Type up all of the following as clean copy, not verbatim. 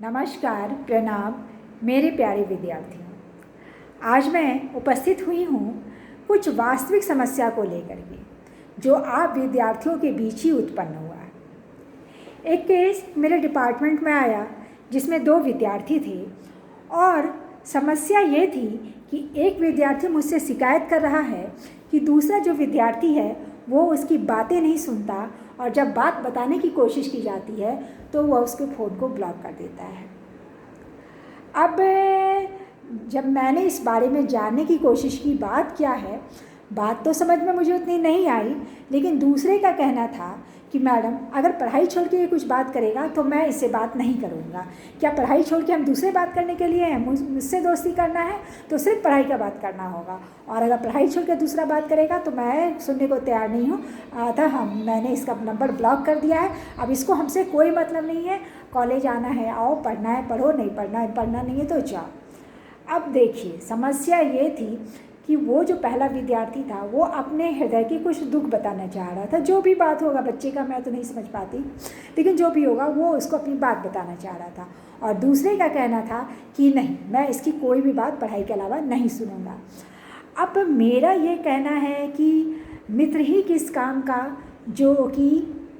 नमस्कार, प्रणाम मेरे प्यारे विद्यार्थियों। आज मैं उपस्थित हुई हूँ कुछ वास्तविक समस्या को लेकर के, जो आप विद्यार्थियों के बीच ही उत्पन्न हुआ है। एक केस मेरे डिपार्टमेंट में आया जिसमें 2 विद्यार्थी थे और समस्या ये थी कि एक विद्यार्थी मुझसे शिकायत कर रहा है कि दूसरा जो विद्यार्थी है वो उसकी बातें नहीं सुनता और जब बात बताने की कोशिश की जाती है तो वह उसके फ़ोन को ब्लॉक कर देता है। अब जब मैंने इस बारे में जानने की कोशिश की बात क्या है, बात तो समझ में मुझे उतनी नहीं आई, लेकिन दूसरे का कहना था कि मैडम अगर पढ़ाई छोड़ के ये कुछ बात करेगा तो मैं इससे बात नहीं करूँगा। क्या पढ़ाई छोड़ के हम दूसरे बात करने के लिए हैं? मुझसे दोस्ती करना है तो सिर्फ पढ़ाई का बात करना होगा, और अगर पढ़ाई छोड़ के दूसरा बात करेगा तो मैं सुनने को तैयार नहीं हूँ। मैंने इसका नंबर ब्लॉक कर दिया है। अब इसको हमसे कोई मतलब नहीं है। कॉलेज आना है आओ, पढ़ना है पढ़ो, नहीं पढ़ना नहीं है तो जाओ। अब देखिए, समस्या ये थी कि वो जो पहला विद्यार्थी था वो अपने हृदय की कुछ दुख बताना चाह रहा था। जो भी बात होगा, बच्चे का मैं तो नहीं समझ पाती, लेकिन जो भी होगा वो उसको अपनी बात बताना चाह रहा था। और दूसरे का कहना था कि नहीं, मैं इसकी कोई भी बात पढ़ाई के अलावा नहीं सुनूंगा। अब मेरा ये कहना है कि मित्र ही किस काम का जो कि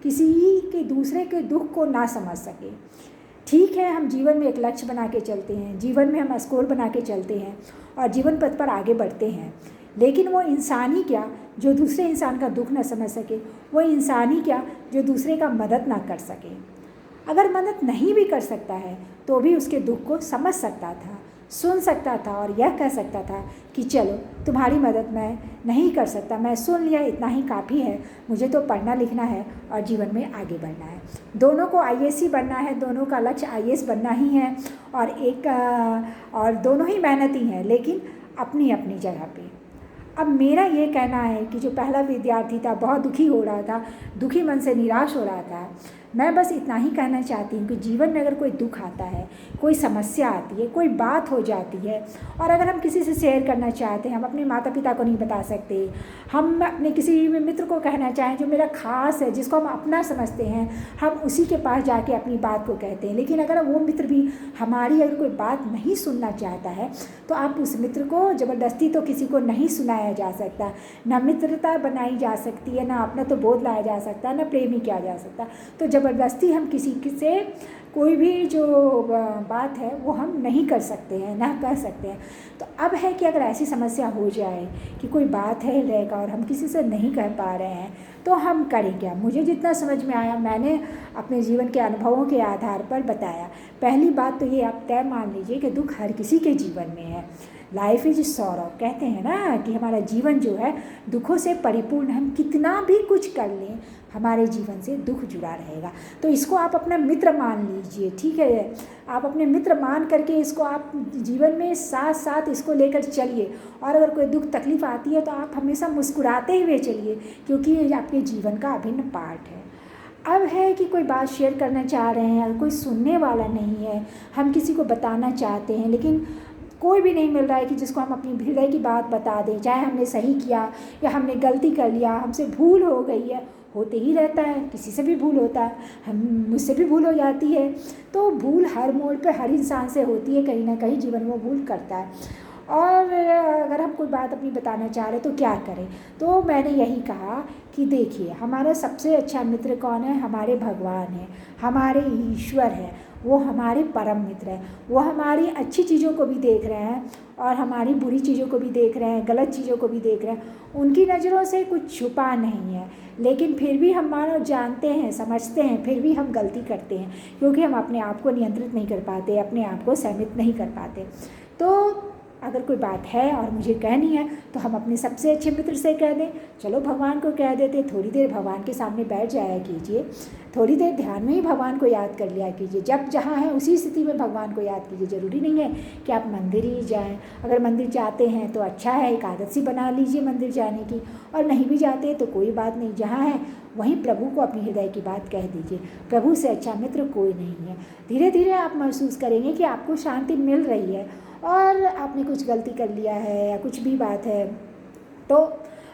किसी के दूसरे के दुख को ना समझ सके। ठीक है, हम जीवन में एक लक्ष्य बना के चलते हैं, जीवन में हम स्कोर बना के चलते हैं और जीवन पथ पर आगे बढ़ते हैं, लेकिन वो इंसान ही क्या जो दूसरे इंसान का दुख ना समझ सके, वो इंसान ही क्या जो दूसरे का मदद ना कर सके। अगर मदद नहीं भी कर सकता है तो भी उसके दुख को समझ सकता था, सुन सकता था और यह कह सकता था कि चलो तुम्हारी मदद मैं नहीं कर सकता, मैं सुन लिया, इतना ही काफ़ी है, मुझे तो पढ़ना लिखना है और जीवन में आगे बढ़ना है। दोनों को आईएएस ही बनना है, दोनों का लक्ष्य आईएएस बनना ही है और दोनों ही मेहनती हैं, लेकिन अपनी अपनी जगह पे। अब मेरा ये कहना है कि जो पहला विद्यार्थी था बहुत दुखी हो रहा था, दुखी मन से निराश हो रहा था। मैं बस इतना ही कहना चाहती हूँ कि जीवन में अगर कोई दुख आता है, कोई समस्या आती है, कोई बात हो जाती है और अगर हम किसी से शेयर करना चाहते हैं, हम अपने माता पिता को नहीं बता सकते, हम अपने किसी मित्र को कहना चाहें जो मेरा खास है, जिसको हम अपना समझते हैं, हम उसी के पास जाके अपनी बात को कहते हैं। लेकिन अगर वो मित्र भी हमारी अगर कोई बात नहीं सुनना चाहता है तो आप उस मित्र को ज़बरदस्ती तो किसी को नहीं सुनाया जा सकता, ना मित्रता बनाई जा सकती है, ना अपना तो बोध लाया जा सकता, ना प्रेमी किया जा सकता। तो ज़बरदस्ती हम किसी से कोई भी जो बात है वो हम नहीं कर सकते हैं, ना कह सकते हैं। तो अब है कि अगर ऐसी समस्या हो जाए कि कोई बात है हृदय का और हम किसी से नहीं कह पा रहे हैं तो हम करें क्या। मुझे जितना समझ में आया मैंने अपने जीवन के अनुभवों के आधार पर बताया। पहली बात तो ये आप तय मान लीजिए कि दुख हर किसी के जीवन में है। लाइफ इज सॉरो, कहते हैं ना कि हमारा जीवन जो है दुखों से परिपूर्ण। हम कितना भी कुछ कर लें, हमारे जीवन से दुख जुड़ा रहेगा। तो इसको आप अपना मित्र मान लीजिए, ठीक है। आप अपने मित्र मान करके इसको आप जीवन में साथ साथ इसको लेकर चलिए, और अगर कोई दुख तकलीफ़ आती है तो आप हमेशा मुस्कुराते हुए चलिए, क्योंकि ये आपके जीवन का अभिन्न पार्ट है। अब है कि कोई बात शेयर करना चाह रहे हैं, कोई सुनने वाला नहीं है, हम किसी को बताना चाहते हैं लेकिन कोई भी नहीं मिल रहा है कि जिसको हम अपनी हृदय की बात बता दें, चाहे हमने सही किया या हमने गलती कर लिया, हमसे भूल हो गई है, होते ही रहता है, किसी से भी भूल होता है, मुझसे भी भूल हो जाती है। तो भूल हर मोड़ पे हर इंसान से होती है, कहीं ना कहीं जीवन में भूल करता है। और अगर हम कोई बात अपनी बताना चाह रहे तो क्या करें। तो मैंने यही कहा कि देखिए, हमारा सबसे अच्छा मित्र कौन है? हमारे भगवान हैं, हमारे ईश्वर हैं, वो हमारे परम मित्र हैं। वो हमारी अच्छी चीज़ों को भी देख रहे हैं और हमारी बुरी चीज़ों को भी देख रहे हैं, गलत चीज़ों को भी देख रहे हैं। उनकी नज़रों से कुछ छुपा नहीं है, लेकिन फिर भी हम मानो जानते हैं, समझते हैं, फिर भी हम गलती करते हैं, क्योंकि हम अपने आप को नियंत्रित नहीं कर पाते, अपने आप को संयमित नहीं कर पाते। तो अगर कोई बात है और मुझे कहनी है तो हम अपने सबसे अच्छे मित्र से कह दें। चलो भगवान को कह देते, थोड़ी देर भगवान के सामने बैठ जाया कीजिए, थोड़ी देर ध्यान में ही भगवान को याद कर लिया कीजिए। जब जहाँ है उसी स्थिति में भगवान को याद कीजिए। ज़रूरी नहीं है कि आप मंदिर ही जाएं। अगर मंदिर जाते हैं तो अच्छा है, एक आदत सी बना लीजिए मंदिर जाने की, और नहीं भी जाते तो कोई बात नहीं, जहाँ है वहीं प्रभु को अपनी हृदय की बात कह दीजिए। प्रभु से अच्छा मित्र कोई नहीं है। धीरे धीरे आप महसूस करेंगे कि आपको शांति मिल रही है, और आपने कुछ गलती कर लिया है या कुछ भी बात है तो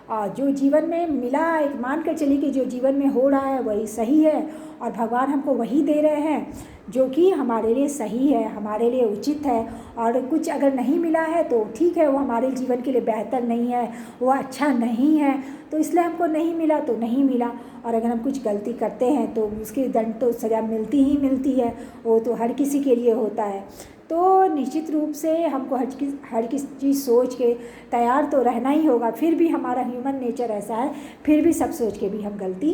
जो जीवन में मिला, एक मान कर चलिए कि जो जीवन में हो रहा है वही सही है और भगवान हमको वही दे रहे हैं जो कि हमारे लिए सही है, हमारे लिए उचित है। और कुछ अगर नहीं मिला है तो ठीक है, वो हमारे जीवन के लिए बेहतर नहीं है, वो अच्छा नहीं है, तो इसलिए हमको नहीं मिला तो नहीं मिला। और अगर हम कुछ गलती करते हैं तो उसकी दंड तो सज़ा मिलती ही मिलती है, वो तो हर किसी के लिए होता है। तो निश्चित रूप से हमको हर किसी चीज़ सोच के तैयार तो रहना ही होगा। फिर भी हमारा ह्यूमन नेचर ऐसा है, फिर भी सब सोच के भी हम गलती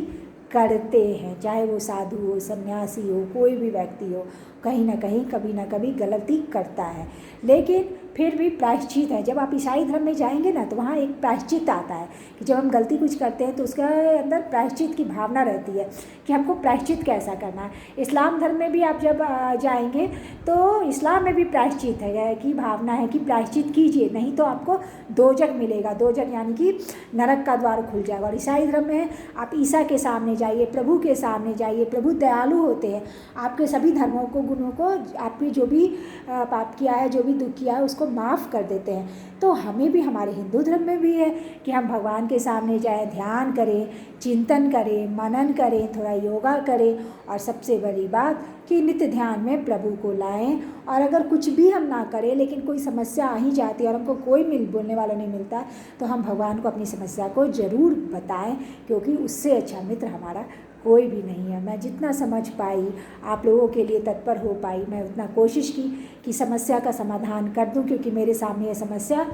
करते हैं, चाहे वो साधु हो, सन्यासी हो, कोई भी व्यक्ति हो, कहीं ना कहीं कभी ना कभी गलती करता है। लेकिन फिर भी प्रायश्चित है। जब आप ईसाई धर्म में जाएंगे ना तो वहाँ एक प्रायश्चित आता है कि जब हम गलती कुछ करते हैं तो उसके अंदर प्रायश्चित की भावना रहती है कि हमको प्रायश्चित कैसा करना है। इस्लाम धर्म में भी आप जब जाएंगे तो इस्लाम में भी प्रायश्चित है कि भावना है कि प्रायश्चित कीजिए, नहीं तो आपको दोजक मिलेगा। दोजक यानी कि नरक का द्वार खुल जाएगा। और ईसाई धर्म में आप ईसा के सामने जाइए, प्रभु के सामने जाइए, प्रभु दयालु होते हैं, आपके सभी धर्मों को, गुणों को, आपने जो भी पाप किया है, जो भी दुख किया है, उसको माफ़ कर देते हैं। तो हमें भी, हमारे हिंदू धर्म में भी है कि हम भगवान के सामने जाएं, ध्यान करें, चिंतन करें, मनन करें, थोड़ा योगा करें, और सबसे बड़ी बात कि नित्य ध्यान में प्रभु को लाएं। और अगर कुछ भी हम ना करें लेकिन कोई समस्या आ ही जाती है और हमको कोई बोलने वाला नहीं मिलता, तो हम भगवान को अपनी समस्या को ज़रूर बताएं, क्योंकि उससे अच्छा मित्र हमारा कोई भी नहीं है। मैं जितना समझ पाई, आप लोगों के लिए तत्पर हो पाई, मैं उतना कोशिश की कि समस्या का समाधान कर दूं, क्योंकि मेरे सामने ये समस्या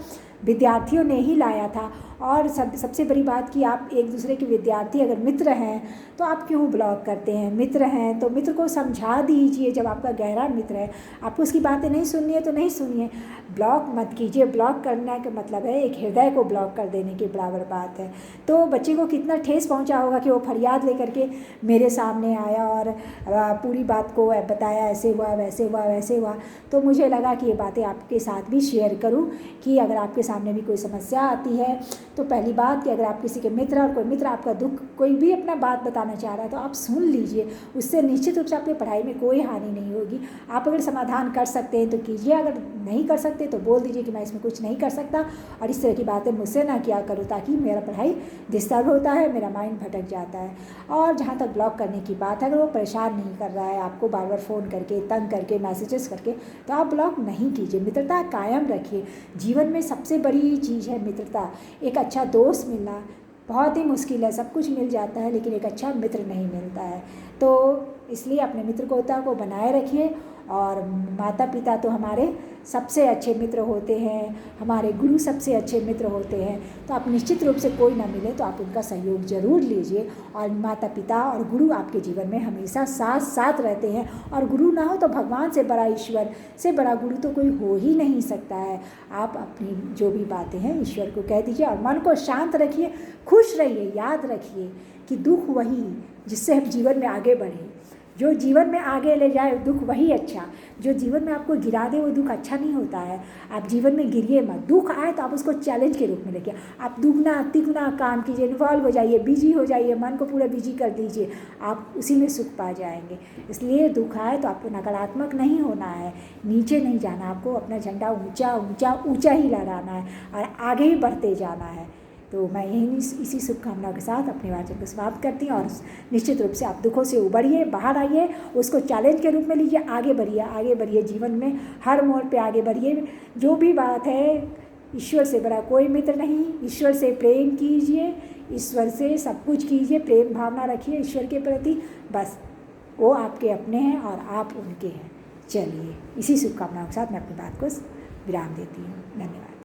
विद्यार्थियों ने ही लाया था। और सबसे बड़ी बात कि आप एक दूसरे के विद्यार्थी अगर मित्र हैं तो आप क्यों ब्लॉक करते हैं? मित्र हैं तो मित्र को समझा दीजिए। जब आपका गहरा मित्र है, आपको उसकी बातें नहीं सुननी है तो नहीं सुनिए, ब्लॉक मत कीजिए। ब्लॉक करने का मतलब है एक हृदय को ब्लॉक कर देने के बराबर बात है। तो बच्चे को कितना ठेस पहुंचा होगा कि वो फरियाद लेकर के मेरे सामने आया और पूरी बात को बताया, ऐसे हुआ, वैसे हुआ, वैसे हुआ। तो मुझे लगा कि ये बातें आपके साथ भी शेयर करूं कि अगर आपके सामने भी कोई समस्या आती है तो पहली बात कि अगर आप किसी के मित्र, और कोई मित्र आपका दुख, कोई भी अपना बात बताना चाह रहा है, तो आप सुन लीजिए। उससे निश्चित रूप से आपकी पढ़ाई में कोई हानि नहीं होगी। आप अगर समाधान कर सकते हैं तो कीजिए, अगर नहीं कर सकते तो बोल दीजिए कि मैं इसमें कुछ नहीं कर सकता, और इस तरह की बातें मुझसे ना किया करो, ताकि मेरा पढ़ाई डिस्टर्ब होता है, मेरा माइंड भटक जाता है। और जहाँ तक ब्लॉक करने की बात है, अगर वो परेशान नहीं कर रहा है आपको बार बार फ़ोन करके, तंग करके, मैसेजेस करके, तो आप ब्लॉक नहीं कीजिए। मित्रता कायम रखिए। जीवन में सबसे बड़ी चीज़ है मित्रता। एक अच्छा दोस्त मिलना बहुत ही मुश्किल है, सब कुछ मिल जाता है लेकिन एक अच्छा मित्र नहीं मिलता है। तो इसलिए अपने मित्रता को बनाए रखिए। और माता पिता तो हमारे सबसे अच्छे मित्र होते हैं, हमारे गुरु सबसे अच्छे मित्र होते हैं। तो आप निश्चित रूप से कोई ना मिले तो आप उनका सहयोग ज़रूर लीजिए। और माता पिता और गुरु आपके जीवन में हमेशा साथ साथ रहते हैं। और गुरु ना हो तो भगवान से बड़ा, ईश्वर से बड़ा गुरु तो कोई हो ही नहीं सकता है। आप अपनी जो भी बातें हैं ईश्वर को कह दीजिए और मन को शांत रखिए, खुश रहिए। याद रखिए कि दुख वही जिससे हम जीवन में आगे बढ़ें, जो जीवन में आगे ले जाए, दुख वही अच्छा। जो जीवन में आपको गिरा दे वो दुख अच्छा नहीं होता है। आप जीवन में गिरिए मत। दुख आए तो आप उसको चैलेंज के रूप में लेके आप दुगना तिगुना काम कीजिए, इन्वॉल्व हो जाइए, बिजी हो जाइए, मन को पूरा बिजी कर दीजिए, आप उसी में सुख पा जाएंगे। इसलिए दुख आए तो आपको नकारात्मक नहीं होना है, नीचे नहीं जाना, आपको अपना झंडा ऊंचा ऊंचा ऊंचा ही लहराना है और आगे ही बढ़ते जाना है। तो मैं यही इसी शुभकामना के साथ अपने वाचन को समाप्त करती हूँ। और निश्चित रूप से आप दुखों से उबरिए, बाहर आइए, उसको चैलेंज के रूप में लीजिए, आगे बढ़िए जीवन में हर मोड़ पे आगे बढ़िए। जो भी बात है, ईश्वर से बड़ा कोई मित्र नहीं। ईश्वर से प्रेम कीजिए, ईश्वर से सब कुछ कीजिए, प्रेम भावना रखिए ईश्वर के प्रति, बस वो आपके अपने हैं और आप उनके हैं। चलिए, इसी शुभकामनाओं के साथ मैं अपनी बात को विराम देती हूँ। धन्यवाद।